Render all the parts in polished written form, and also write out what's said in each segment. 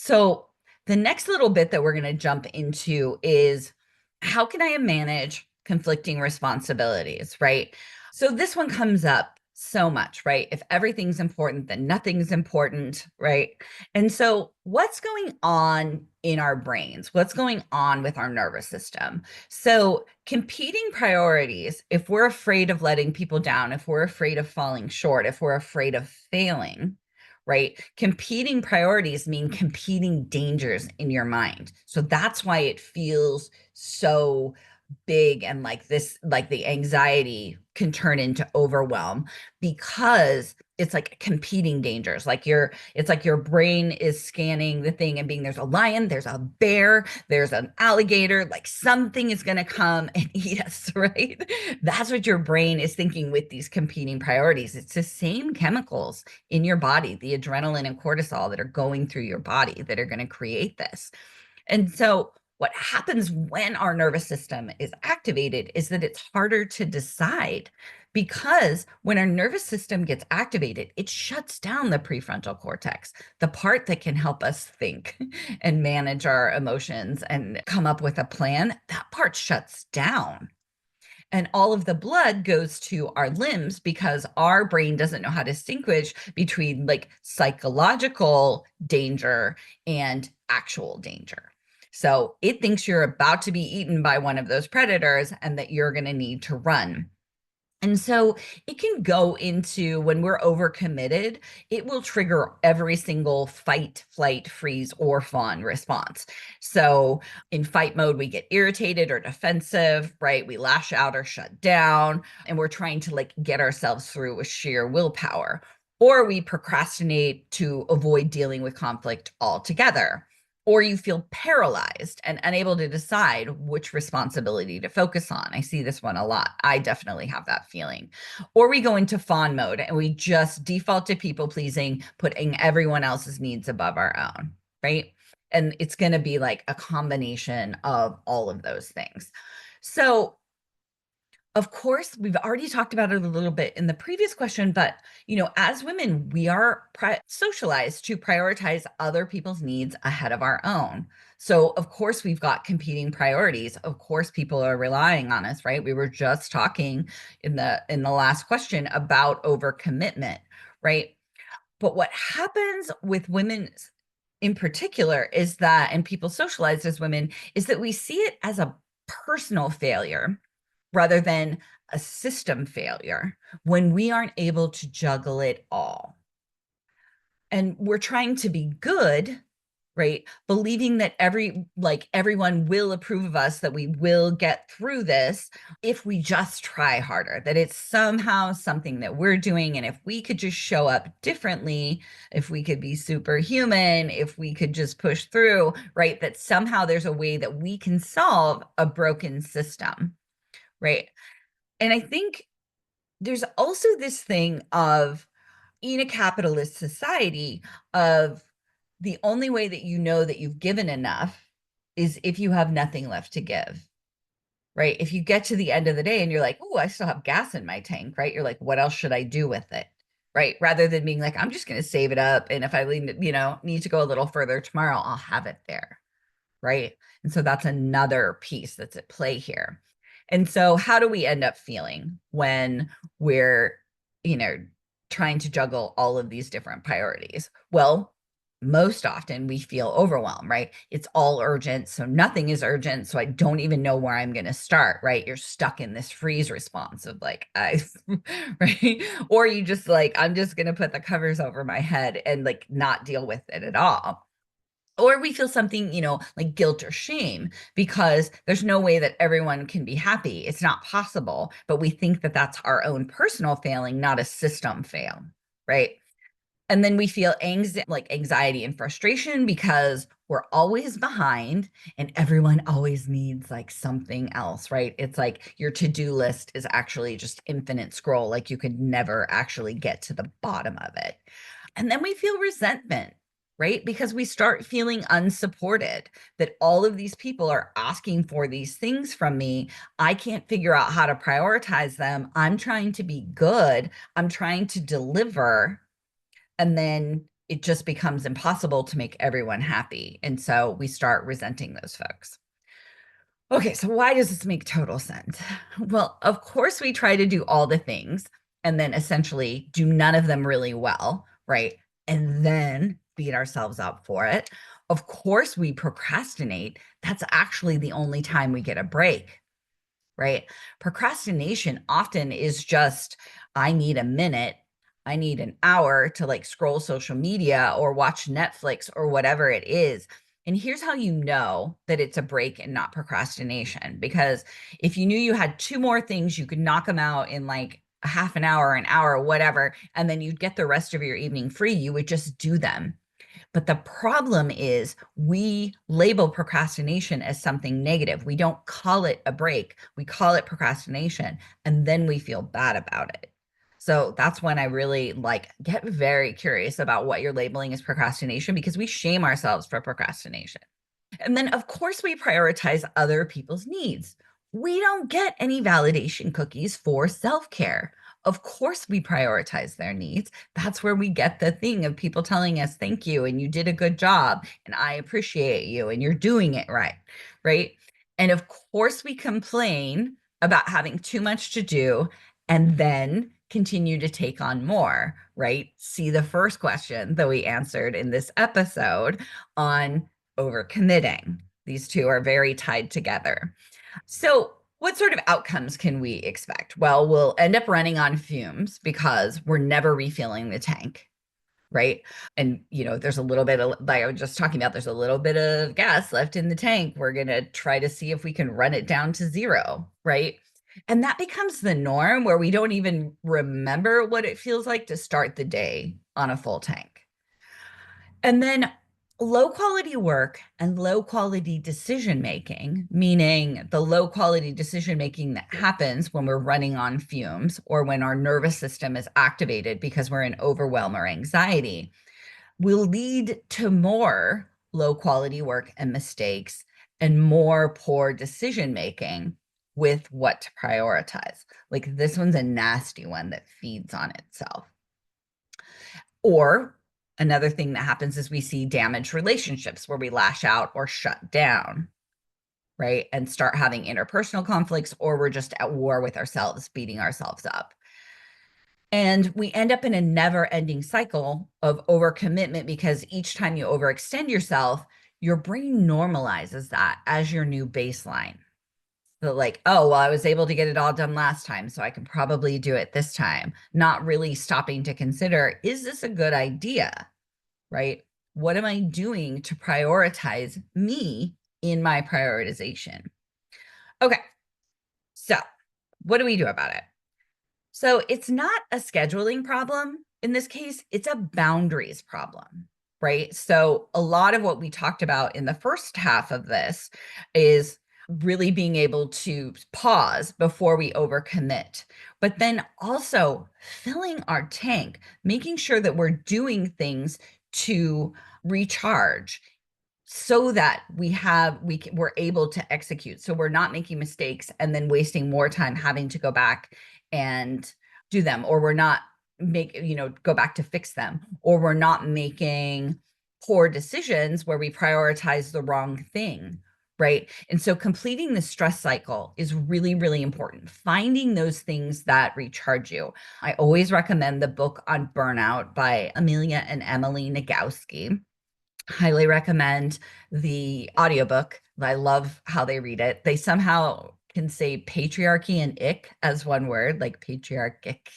So the next little bit that we're going to jump into is how can I manage conflicting responsibilities, right? So this one comes up so much, right? If everything's important, then nothing's important, right? And so what's going on in our brains? What's going on with our nervous system? So competing priorities, if we're afraid of letting people down, if we're afraid of falling short, if we're afraid of failing, right? Competing priorities mean competing dangers in your mind. So that's why it feels so big and like this, like the anxiety can turn into overwhelm because it's like competing dangers. It's like your brain is scanning the thing and being there's a lion, there's a bear, there's an alligator, like something is going to come and eat us, right? That's what your brain is thinking with these competing priorities. It's the same chemicals in your body, the adrenaline and cortisol that are going through your body that are going to create this. And so what happens when our nervous system is activated is that it's harder to decide because when our nervous system gets activated, it shuts down the prefrontal cortex, the part that can help us think and manage our emotions and come up with a plan. That part shuts down. And all of the blood goes to our limbs because our brain doesn't know how to distinguish between like psychological danger and actual danger. So it thinks you're about to be eaten by one of those predators and that you're going to need to run. And so it can go into when we're overcommitted, it will trigger every single fight, flight, freeze, or fawn response. So in fight mode, we get irritated or defensive, right? We lash out or shut down, and we're trying to like get ourselves through with sheer willpower. Or we procrastinate to avoid dealing with conflict altogether. Or you feel paralyzed and unable to decide which responsibility to focus on. I see this one a lot. I definitely have that feeling. Or we go into fawn mode and we just default to people pleasing, putting everyone else's needs above our own, right? And it's going to be like a combination of all of those things. So of course, we've already talked about it a little bit in the previous question, but as women, we are socialized to prioritize other people's needs ahead of our own. So, of course, we've got competing priorities. Of course, people are relying on us, right? We were just talking in the last question about overcommitment, right? But what happens with women in particular is that, and people socialized as women, is that we see it as a personal failure rather than a system failure when we aren't able to juggle it all. And we're trying to be good, right? Believing that everyone will approve of us, that we will get through this if we just try harder, that it's somehow something that we're doing. And if we could just show up differently, if we could be superhuman, if we could just push through, right? That somehow there's a way that we can solve a broken system, right? And I think there's also this thing of in a capitalist society of the only way that you know that you've given enough is if you have nothing left to give, right? If you get to the end of the day and you're like, oh, I still have gas in my tank, right? You're like, what else should I do with it? Right? Rather than being like, I'm just going to save it up. And if I need to go a little further tomorrow, I'll have it there. Right. And so that's another piece that's at play here. And so how do we end up feeling when we're, you know, trying to juggle all of these different priorities? Well, most often we feel overwhelmed, right? It's all urgent. So nothing is urgent. So I don't even know where I'm going to start, right? You're stuck in this freeze response of like, right? Or you just like, I'm just going to put the covers over my head and like not deal with it at all. Or we feel something, like guilt or shame because there's no way that everyone can be happy. It's not possible, but we think that that's our own personal failing, not a system fail, right? And then we feel anxiety and frustration because we're always behind and everyone always needs like something else, right? It's like your to-do list is actually just infinite scroll, like you could never actually get to the bottom of it. And then we feel resentment, right? Because we start feeling unsupported, that all of these people are asking for these things from me. I can't figure out how to prioritize them. I'm trying to be good. I'm trying to deliver. And then it just becomes impossible to make everyone happy. And so we start resenting those folks. Okay, so why does this make total sense? Well, of course, we try to do all the things and then essentially do none of them really well, right? And then beat ourselves up for it. Of course, we procrastinate. That's actually the only time we get a break, right? Procrastination often is just, I need a minute, I need an hour to like scroll social media or watch Netflix or whatever it is. And here's how you know that it's a break and not procrastination. Because if you knew you had two more things, you could knock them out in like a half an hour, whatever, and then you'd get the rest of your evening free, you would just do them. But the problem is we label procrastination as something negative. We don't call it a break. We call it procrastination, and then we feel bad about it. So that's when I really like get very curious about what you're labeling as procrastination, because we shame ourselves for procrastination. And then, of course, we prioritize other people's needs. We don't get any validation cookies for self care. Of course, we prioritize their needs. That's where we get the thing of people telling us, thank you, and you did a good job, and I appreciate you, and you're doing it right. Right. And of course, we complain about having too much to do and then continue to take on more. Right. See the first question that we answered in this episode on overcommitting. These two are very tied together. So, what sort of outcomes can we expect? Well, we'll end up running on fumes because we're never refilling the tank, right? And, there's a little bit of, like I was just talking about, there's a little bit of gas left in the tank. We're going to try to see if we can run it down to zero, right? And that becomes the norm where we don't even remember what it feels like to start the day on a full tank. And then low quality work and low quality decision making, meaning the low quality decision making that happens when we're running on fumes or when our nervous system is activated because we're in overwhelm or anxiety, will lead to more low quality work and mistakes and more poor decision making with what to prioritize. Like this one's a nasty one that feeds on itself. Or another thing that happens is we see damaged relationships where we lash out or shut down, right? And start having interpersonal conflicts, or we're just at war with ourselves, beating ourselves up. And we end up in a never ending cycle of overcommitment because each time you overextend yourself, your brain normalizes that as your new baseline. So like, oh, well, I was able to get it all done last time, so I can probably do it this time. Not really stopping to consider, is this a good idea? Right? What am I doing to prioritize me in my prioritization? Okay. So what do we do about it? So it's not a scheduling problem. In this case, it's a boundaries problem, right? So a lot of what we talked about in the first half of this is really being able to pause before we overcommit, but then also filling our tank, making sure that we're doing things to recharge so that we're able to execute, so we're not making mistakes and then wasting more time having to go back and do them, or we're not go back to fix them, or we're not making poor decisions where we prioritize the wrong thing, right? And so completing the stress cycle is really, really important, finding those things that recharge you. I always recommend the book on burnout by Amelia and Emily Nagoski. Highly recommend the audiobook. I love how they read it. They somehow can say patriarchy and ick as one word, like patriarchic.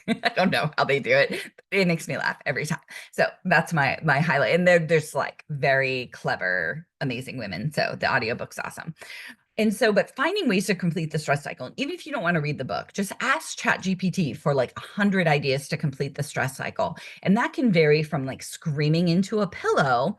I don't know how they do it. It makes me laugh every time. So that's my highlight. And there's like very clever, amazing women. So the audiobook's awesome. And so, but finding ways to complete the stress cycle, even if you don't want to read the book, just ask ChatGPT for like 100 ideas to complete the stress cycle. And that can vary from like screaming into a pillow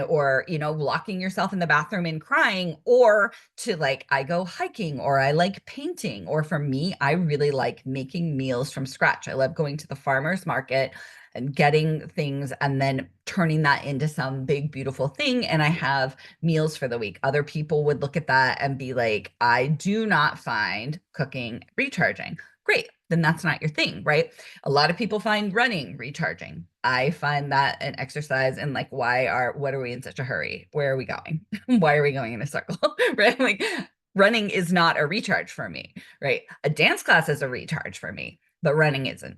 or, locking yourself in the bathroom and crying, or to like, I go hiking, or I like painting, or for me, I really like making meals from scratch. I love going to the farmer's market and getting things and then turning that into some big, beautiful thing. And I have meals for the week. Other people would look at that and be like, I do not find cooking recharging. Great. Then that's not your thing, right? A lot of people find running recharging. I find that an exercise and like, what are we in such a hurry? Where are we going? Why are we going in a circle? Right? Like running is not a recharge for me, right? A dance class is a recharge for me, but running isn't.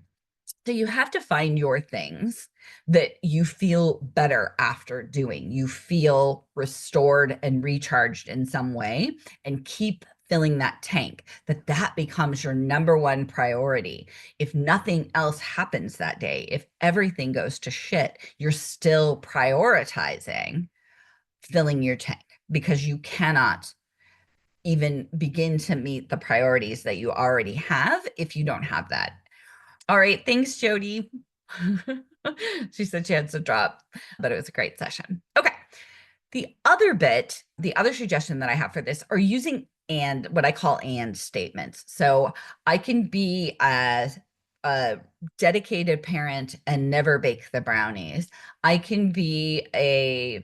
So you have to find your things that you feel better after doing. You feel restored and recharged in some way, and keep filling that tank, that becomes your number one priority. If nothing else happens that day, if everything goes to shit, you're still prioritizing filling your tank, because you cannot even begin to meet the priorities that you already have if you don't have that. All right. Thanks, Jody. She said she had to drop, but it was a great session. Okay. The other suggestion that I have for this are using and what I call and statements. So I can be a dedicated parent and never bake the brownies. I can be a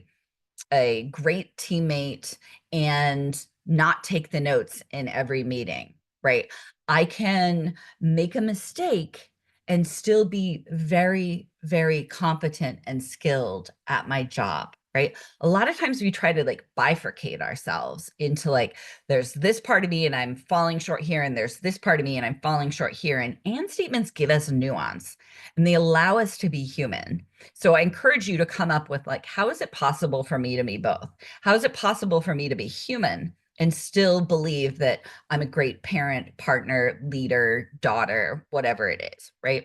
great teammate and not take the notes in every meeting, right? I can make a mistake and still be very, very competent and skilled at my job, right? A lot of times we try to like bifurcate ourselves into like, there's this part of me and I'm falling short here, and there's this part of me and I'm falling short here. And statements give us nuance and they allow us to be human. So I encourage you to come up with like, how is it possible for me to be both? How is it possible for me to be human and still believe that I'm a great parent, partner, leader, daughter, whatever it is, right?